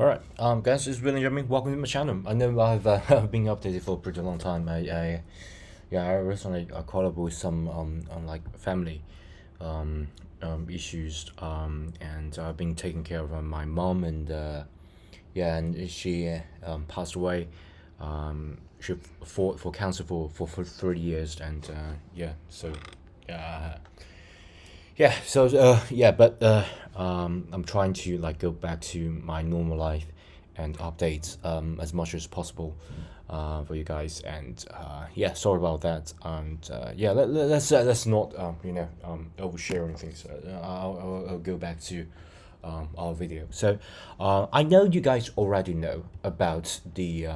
Alright, guys, it's really Jeremy. Welcome to my channel. I know I've been updated for a pretty long time. I recently caught up with some on like family issues and I've been taking care of my mom and and she passed away. She fought for cancer for 30 years and uh, I'm trying to like go back to my normal life and update as much as possible for you guys. And sorry about that. And let's not oversharing things. I'll go back to our video. So I know you guys already know about the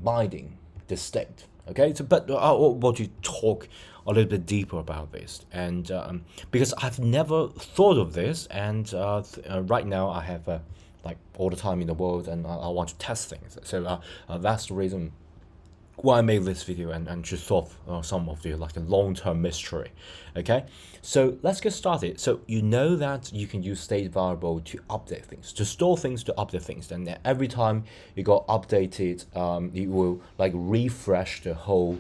binding, the state. Okay, so but I want to talk a little bit deeper about this, and because I've never thought of this, and right now I have like all the time in the world, and I want to test things. So that's the reason why I made this video and to solve some of the like the long-term mystery. Okay, so let's get started. So you know that you can use state variable to update things, to store things, to update things. And every time you got updated, it will like refresh the whole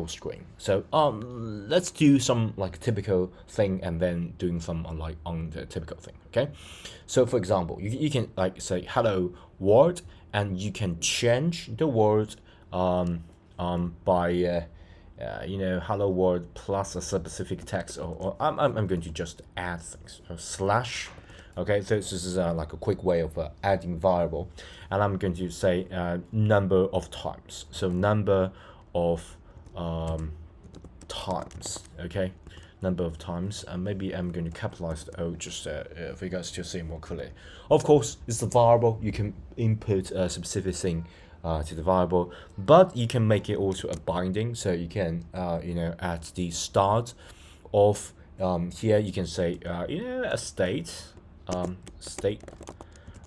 screen. So let's do some like typical thing and then doing some on the typical thing. Okay, so for example, you can like say hello world, and you can change the word by hello world plus a specific text, or I'm going to just add things, slash. Okay, so this is like a quick way of adding variable, and I'm going to say number of times. So number of times. Okay, number of times, and maybe I'm going to capitalize the O just for you guys to see more clearly. Of course, it's a variable. You can input a specific thing to the variable, but you can make it also a binding. So you can at the start of here you can say a state,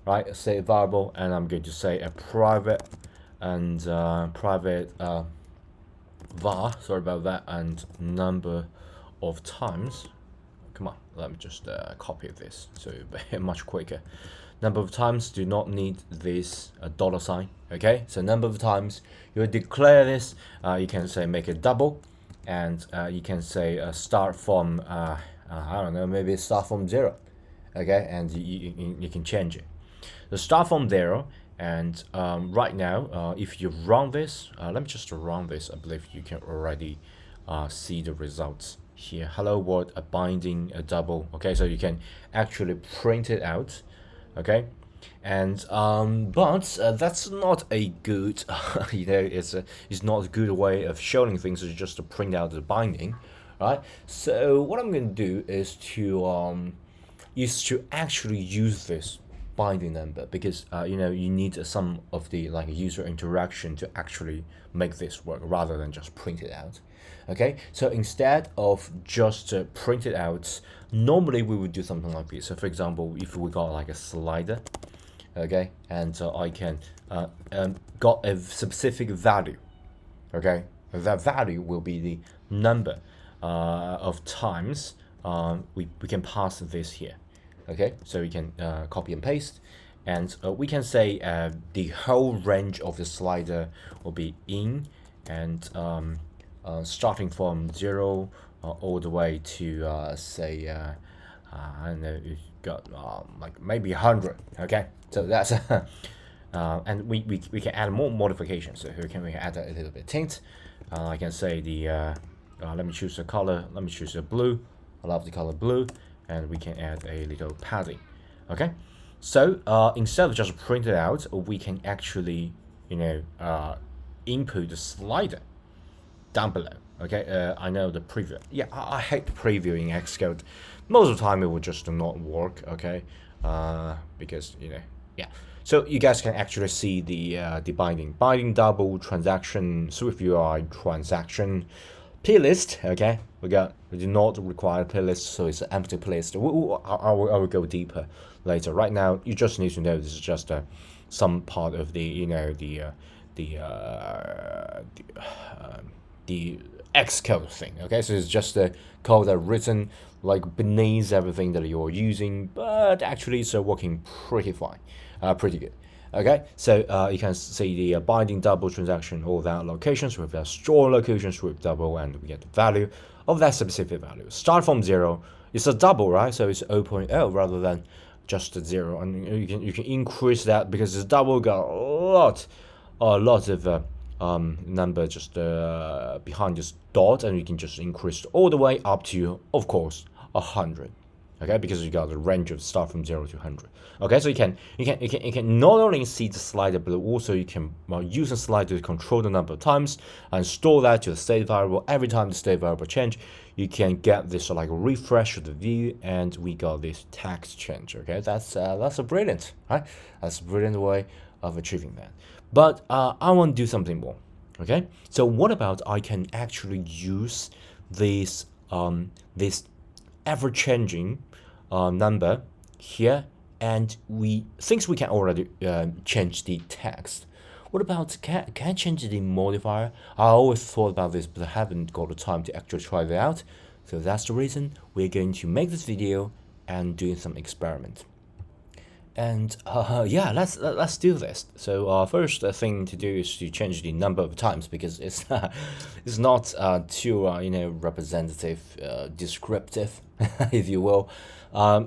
right? A state variable, and I'm going to say a private and private var, sorry about that, and number of times. Come on, let me just copy this so it'll be much quicker. Number of times, do not need this dollar sign. Okay, so number of times you declare this. You can say make it double, and you can say start from I don't know, maybe start from 0. Okay, and you can change it. So start from 0, and right now if you run this, let me just run this. I believe you can already see the results here. Hello world, a binding, a double. Okay, so you can actually print it out. Okay, and but that's not a good it's not a good way of showing things. Is just to print out the binding, right? So what I'm going to do is to actually use this binding number, because you need some of the like user interaction to actually make this work rather than just print it out. Okay, so instead of just print it out, normally we would do something like this. So for example, if we got like a slider, okay, and I can got a specific value. Okay, that value will be the number of times we can pass this here. Okay, so we can copy and paste, and we can say the whole range of the slider will be in, and starting from 0 all the way to say I don't know, you've got like maybe 100. Okay, so that's and we can add more modifications. So here we can add a little bit of tint. I can say the let me choose a color. Let me choose a blue. I love the color blue, and we can add a little padding. Okay, so instead of just print it out, we can actually input the slider down below. Okay, I know the preview. Yeah, I hate the preview in Xcode. Most of the time it will just not work. Okay, because yeah. So you guys can actually see the binding double transaction, SwiftUI transaction playlist. Okay, we do not require playlist, so it's an empty playlist. I will go deeper later. Right now, you just need to know this is just some part of the the Xcode thing. Okay, so it's just a code that written like beneath everything that you're using, but actually it's working pretty fine, pretty good. Okay, so you can see the binding double transaction, all that locations with that store locations with double, and we get the value of that specific value. Start from 0. It's a double, right? So it's 0.0 rather than just a 0, and you can increase that because it's double got a lot of number just behind this dot, and you can just increase all the way up to, of course, 100. Okay, because you got a range of start from 0 to 100. Okay, so you can not only see the slider, but also you can use the slider to control the number of times and store that to the state variable. Every time the state variable change, you can get this like refresh of the view, and we got this text change. Okay, that's a brilliant, right? That's a brilliant way of achieving that. But I want to do something more. Okay, so what about I can actually use this this ever-changing number here, and since we can already change the text, what about can I change the modifier? I always thought about this, but I haven't got the time to actually try that out. So that's the reason we're going to make this video and doing some experiment. And yeah, let's do this. So first thing to do is to change the number of times, because it's it's not too representative, descriptive, if you will.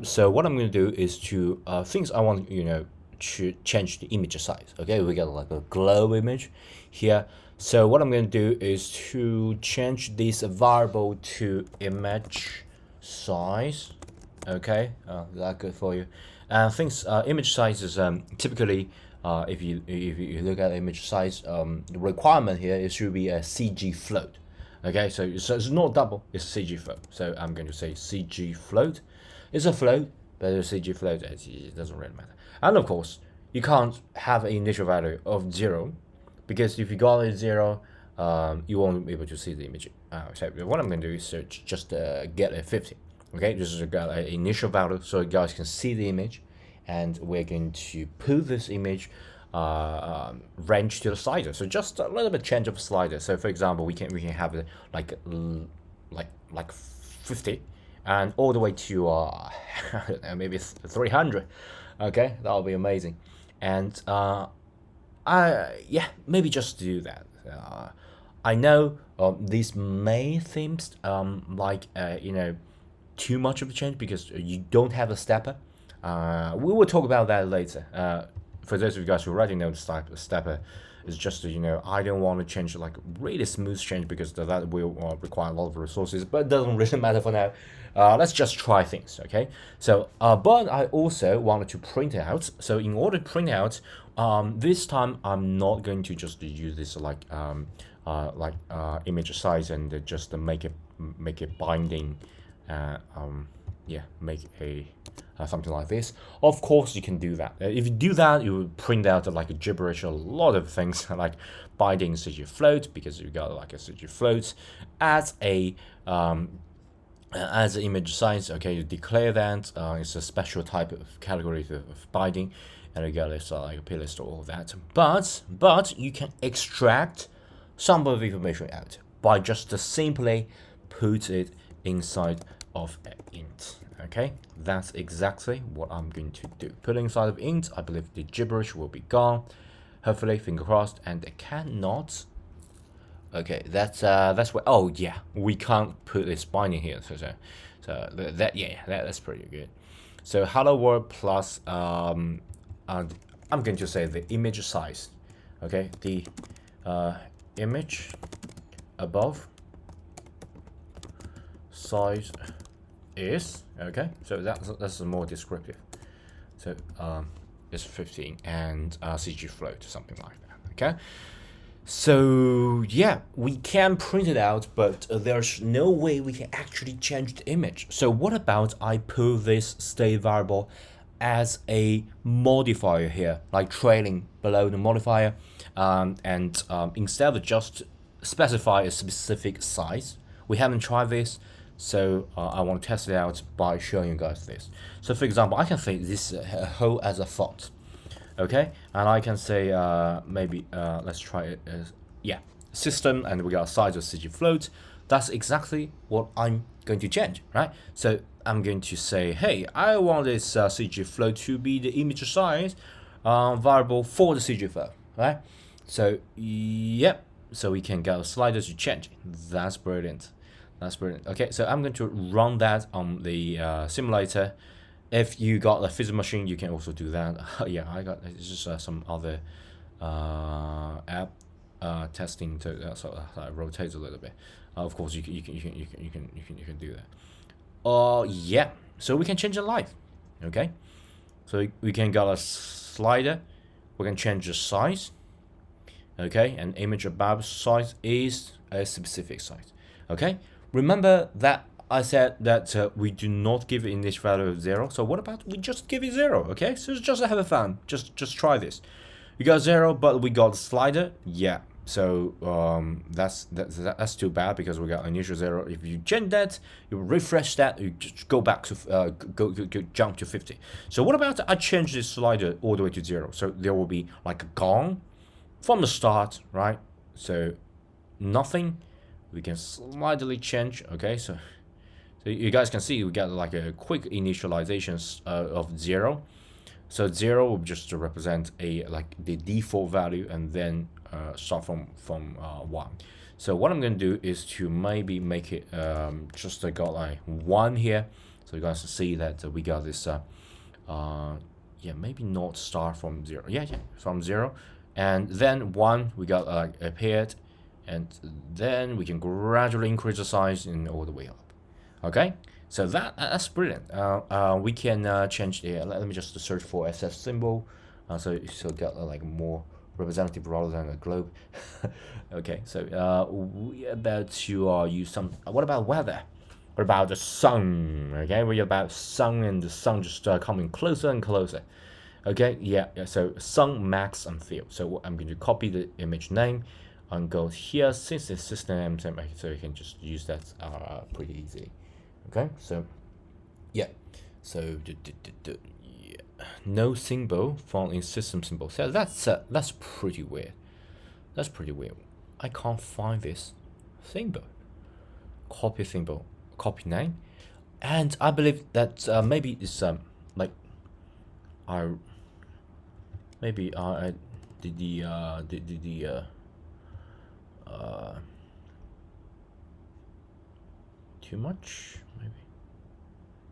So what I'm going to do is to things I want to change the image size. Okay, we got like a globe image here. So what I'm going to do is to change this variable to image size. Okay, is that good for you? Things image size is typically if you look at image size, the requirement here it should be a CG float. Okay, so it's not double, it's CG float. So I'm going to say CG float. It's a float, but it's a CG float. It doesn't really matter. And of course, you can't have an initial value of 0, because if you got a 0, you won't be able to see the image. So what I'm going to do is just get a 50. Okay, this is an initial value, so you guys can see the image, and we're going to put this image range to the slider. So just a little bit change of slider. So for example, we can have it like 50, and all the way to I don't know, maybe 300. Okay, that'll be amazing. And yeah, maybe just do that. I know these may seem like too much of a change because you don't have a stepper. We will talk about that later. For those of you guys who already know the stepper is just I don't want to change like really smooth change, because that will require a lot of resources, but it doesn't really matter for now. Let's just try things. Okay, so but I also wanted to print out. So in order to print out, this time I'm not going to just use this like image size and just make it binding. Yeah, make a something like this. Of course you can do that. If you do that, you will print out like a gibberish, a lot of things like binding CG float, because you got like a CG float as a image size. Okay, you declare that it's a special type of category of binding, and you got this like a plist or all that. But you can extract some of the information out by just simply put it inside of int. Okay, that's exactly what I'm going to do. Put it inside of int. I believe the gibberish will be gone. Hopefully, finger crossed. And it cannot. Okay, that's what. Oh yeah, we can't put this binding here. So that's pretty good. So hello world plus and I'm going to say the image size. Okay, the image above size is okay. So that's more descriptive. So it's 15 and CG float, something like that. Okay. So yeah, we can print it out, but there's no way we can actually change the image. So what about I put this state variable as a modifier here, like trailing below the modifier, and instead of just specify a specific size. We haven't tried this, so I want to test it out by showing you guys this. So for example, I can say this whole as a font. Okay, and I can say maybe let's try it as system, and we got size of CG float that's exactly what I'm going to change, right? So I'm going to say, hey, I want this CG flow to be the image size variable for the CG flow, right? So yep, so we can get a slider to change. That's brilliant. That's brilliant. Okay, so I'm going to run that on the simulator. If you got a physical machine, you can also do that. Yeah, I got it's just some other app testing to rotate a little bit. Of course, you can do that. Yeah. So we can change the light. Okay. So we can get a slider. We can change the size. Okay, and image above size is a specific size. Okay. Remember that I said that we do not give it in this value of 0. So what about we just give it 0? Okay. So just have a fun. Just try this. We got 0, but we got slider. Yeah. So that's too bad because we got initial 0. If you change that, you refresh that, you just go back to go jump to 50. So what about I change this slider all the way to 0? So there will be like a gong from the start, right? So nothing. We can slightly change. Okay, so you guys can see we got like a quick initialization of 0. So 0 will just represent a like the default value, and then start from 1. So what I'm going to do is to maybe make it just got like 1 here, so you guys can see that we got this yeah, maybe not start from 0, yeah, from 0, and then 1 we got like appeared, and then we can gradually increase the size and all the way up. Okay, so that's brilliant. We can change the. Let me just search for SS symbol, so get like more representative rather than a globe. Okay, so we about to use some. What about weather? What about the sun? Okay, we're about sun, and the sun just coming closer and closer. Okay, yeah. So sun, max, and field. So I'm going to copy the image name and go here. Since it's system name, so you can just use that pretty easily. Okay, so yeah, so yeah. No symbol found in system symbol. So that's pretty weird. That's pretty weird. I can't find this symbol. Copy symbol, copy name, and I believe that maybe it's like I maybe I did the too much maybe.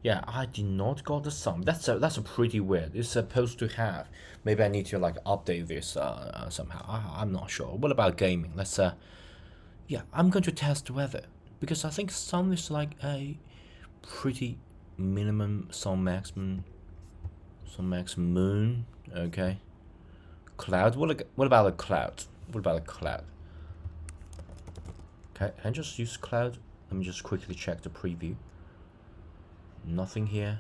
Yeah, I did not got the sum. That's a pretty weird. It's supposed to have. Maybe I need to like update this somehow. I'm not sure. What about gaming? Let's yeah, I'm going to test weather because I think sun is like a pretty minimum, sun maximum, moon. Okay. Cloud. What about a cloud? What about a cloud? Okay, can I just use cloud? Let me just quickly check the preview. Nothing here.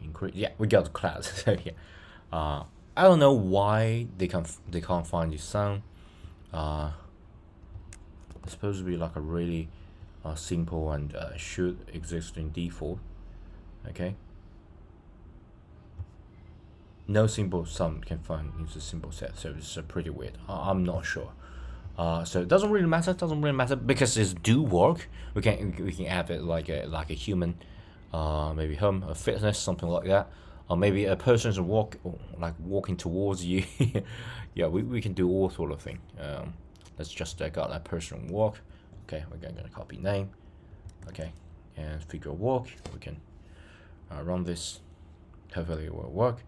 Increase. Yeah, we got the cloud. So yeah, I don't know why they can't find the sun. It's supposed to be like a really simple and should exist in default. Okay. No simple sum can find in the symbol set, so it's pretty weird. I'm not sure. So it doesn't really matter. Because it's do work. We can add it like a human, maybe home, a fitness, something like that, or maybe a person's walking towards you. Yeah, we can do all sort of thing. Let's just got that person walk. Okay, we're gonna copy name. Okay, and figure walk. We can run this. Hopefully it will work.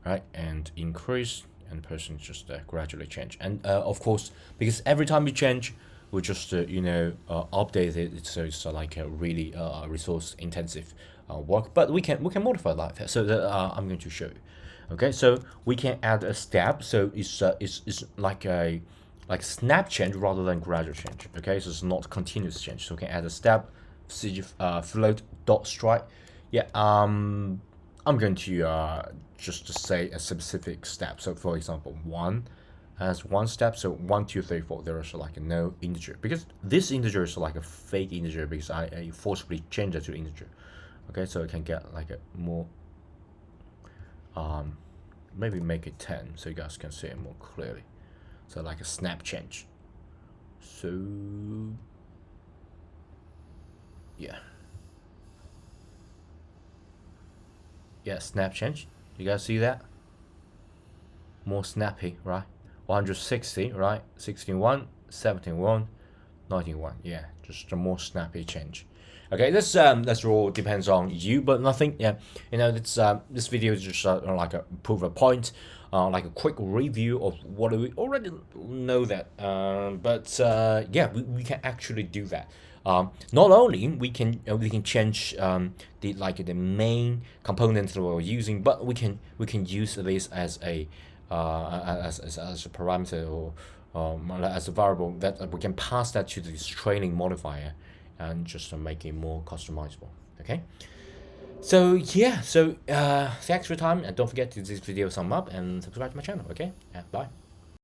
Right, and increase, and the person just gradually change. And of course, because every time we change, we just update it, so it's like a really resource intensive work. But we can modify that. So that I'm going to show you. Okay, so we can add a step. So it's like a snap change rather than gradual change. Okay, so it's not continuous change. So we can add a step, CG float dot strike. Yeah. I'm going to just to say a specific step. So for example, 1 has 1 step. So 1, 2, 3, 4. There is like no integer because this integer is like a fake integer because I forcibly changed it to integer. Okay, so I can get like a more maybe make it 10 so you guys can see it more clearly. So like a snap change. So Yeah. Yeah, snap change. You guys see that? More snappy, right? 160, right? 61, 71, 91. Yeah, just a more snappy change. Okay, that's all depends on you, but nothing. Yeah, this video is just like a proof of point, like a quick review of what we already know that. Yeah, we can actually do that. Not only we can change the main components that we're using, but we can use this as as a parameter or as a variable that we can pass that to this training modifier and just make it more customizable. Okay. So yeah, thanks for your time, and don't forget to give this video a thumb up and subscribe to my channel. Okay. Yeah, bye.